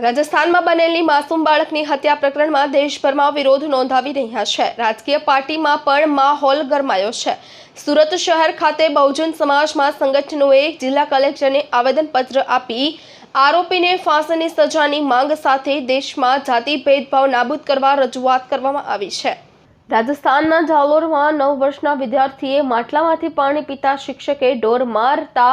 રાજસ્થાનમાં બનેલી માસૂમ બાળકની હત્યા પ્રકરણમાં દેશભરમાં વિરોધ નોંધાવી રહ્યા છે। રાજકીય પાર્ટીમાં પણ માહોલ ગરમાયો છે। સુરત શહેર ખાતે બહુજન સમાજમાં સંગઠનોએ જિલ્લા કલેક્ટરને આવેદનપત્ર આપી આરોપીને ફાંસીની સજાની માંગ સાથે દેશમાં જાતિ ભેદભાવ નાબૂદ કરવા રજૂઆત કરવામાં આવી છે। રાજસ્થાનના જાલોરમાં 9 વર્ષના વિદ્યાર્થીએ માટલામાંથી પાણી પીતા શિક્ષકે ઢોર મારતા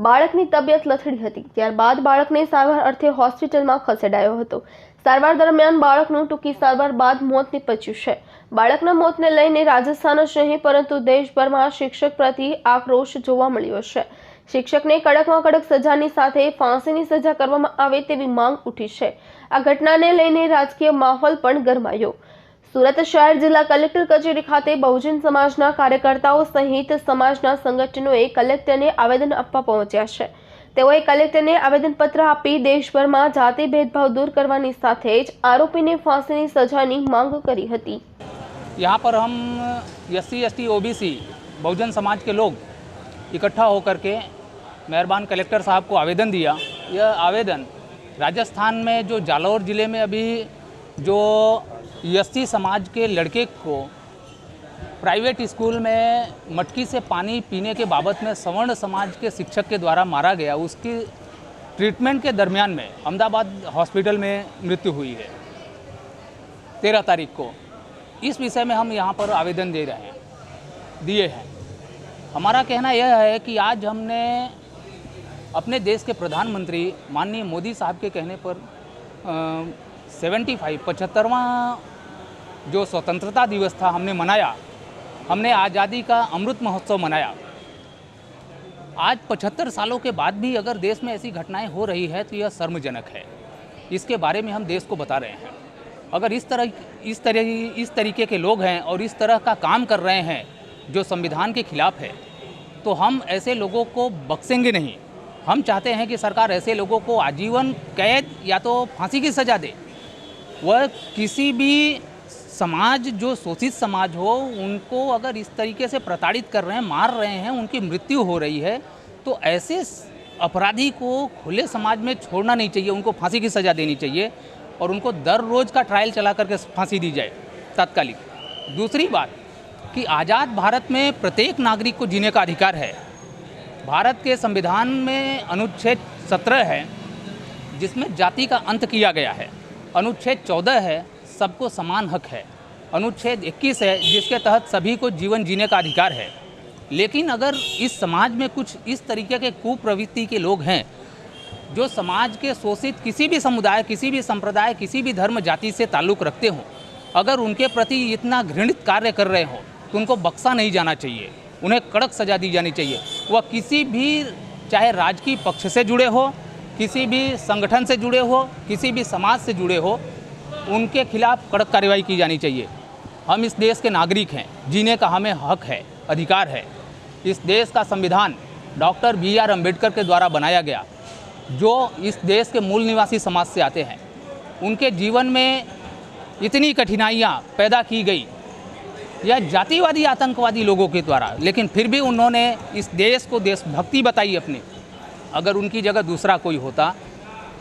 બાળકની તબિયત લથડી હતી। ત્યારબાદ બાળકને સારવાર અર્થે હોસ્પિટલમાં ખસેડાયો હતો। સારવાર દરમિયાન બાળકનું ટૂંકી સારવાર બાદ મોત નીપજ્યું છે। બાળકના મોતને લઈને રાજસ્થાન જ નહીં પરંતુ દેશભરમાં શિક્ષક પ્રતિ આક્રોશ જોવા મળ્યો છે। શિક્ષકને કડકમાં કડક સજાની સાથે ફાંસીની સજા કરવામાં આવે તેવી માંગ ઉઠી છે। આ ઘટનાને લઈને રાજકીય માહોલ પણ ગરમાયો। સુરત શહેર જિલ્લા કલેક્ટર કચેરી ખાતે બહુજન સમાજના કાર્યકર્તાઓ સહિત સમાજના સંગઠનોએ કલેક્ટરને આવેદન આપવા પહોંચ્યા છે। તેઓએ કલેક્ટરને આવેદનપત્ર આપી દેશભરમાં જાતિ ભેદભાવ दूर કરવાની સાથે જ આરોપીને फांसीની સજાની માંગ કરી હતી। यहाँ पर हम SC ST OBC Bahujan Samaj के लोग इकट्ठा होकर के मेहरबान कलेक्टर साहब को आवेदन दिया। यह आवेदन राजस्थान में जो जालौर ज़िले में अभी जो SC समाज के लड़के को प्राइवेट स्कूल में मटकी से पानी पीने के बाबत में सवर्ण समाज के शिक्षक के द्वारा मारा गया, उसकी ट्रीटमेंट के दरमियान में अहमदाबाद हॉस्पिटल में मृत्यु हुई है 13 तारीख को। इस विषय में हम यहाँ पर आवेदन दिए हैं। हमारा कहना यह है कि आज हमने अपने देश के प्रधानमंत्री माननीय मोदी साहब के कहने पर 75वां जो स्वतंत्रता दिवस था हमने मनाया। हमने आज़ादी का अमृत महोत्सव मनाया। आज 75 सालों के बाद भी अगर देश में ऐसी घटनाएं हो रही है तो यह शर्मजनक है। इसके बारे में हम देश को बता रहे हैं। अगर इस तरीके के लोग हैं और इस तरह का काम कर रहे हैं जो संविधान के खिलाफ है तो हम ऐसे लोगों को बख्शेंगे नहीं। हम चाहते हैं कि सरकार ऐसे लोगों को आजीवन कैद या तो फांसी की सज़ा दे। वह किसी भी समाज जो शोषित समाज हो उनको अगर इस तरीके से प्रताड़ित कर रहे हैं, मार रहे हैं, उनकी मृत्यु हो रही है तो ऐसे अपराधी को खुले समाज में छोड़ना नहीं चाहिए। उनको फांसी की सज़ा देनी चाहिए और उनको दर रोज़ का ट्रायल चला करके फांसी दी जाए तात्कालिक। दूसरी बात कि आज़ाद भारत में प्रत्येक नागरिक को जीने का अधिकार है। भारत के संविधान में अनुच्छेद 17 है जिसमें जाति का अंत किया गया है। अनुच्छेद 14 है सबको समान हक है। अनुच्छेद 21 है जिसके तहत सभी को जीवन जीने का अधिकार है। लेकिन अगर इस समाज में कुछ इस तरीके के कुप्रवृत्ति के लोग हैं जो समाज के शोषित किसी भी समुदाय, किसी भी संप्रदाय, किसी भी धर्म जाति से ताल्लुक़ रखते हों, अगर उनके प्रति इतना घृणित कार्य कर रहे हों तो उनको बख्शा नहीं जाना चाहिए। उन्हें कड़क सज़ा दी जानी चाहिए। वह किसी भी चाहे राजकीय पक्ष से जुड़े हो, किसी भी संगठन से जुड़े हो, किसी भी समाज से जुड़े हो, उनके खिलाफ कड़क कार्रवाई की जानी चाहिए। हम इस देश के नागरिक हैं, जीने का हमें हक है, अधिकार है। इस देश का संविधान डॉक्टर BR अम्बेडकर के द्वारा बनाया गया जो इस देश के मूल निवासी समाज से आते हैं। उनके जीवन में इतनी कठिनाइयाँ पैदा की गई या जातिवादी आतंकवादी लोगों के द्वारा, लेकिन फिर भी उन्होंने इस देश को देशभक्ति बताई अपनी। अगर उनकी जगह दूसरा कोई होता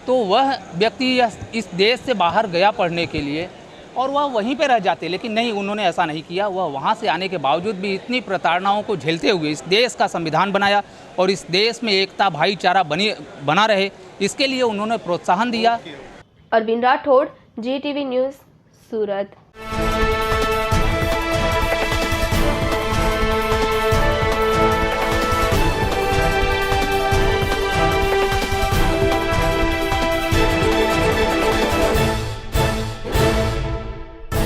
तो वह व्यक्ति इस देश से बाहर गया पढ़ने के लिए और वह वहीं पे रह जाते, लेकिन नहीं, उन्होंने ऐसा नहीं किया। वह वहाँ से आने के बावजूद भी इतनी प्रताड़नाओं को झेलते हुए इस देश का संविधान बनाया और इस देश में एकता भाईचारा बना रहे, इसके लिए उन्होंने प्रोत्साहन दिया। अरविंद राठौड़, GTV न्यूज़, सूरत।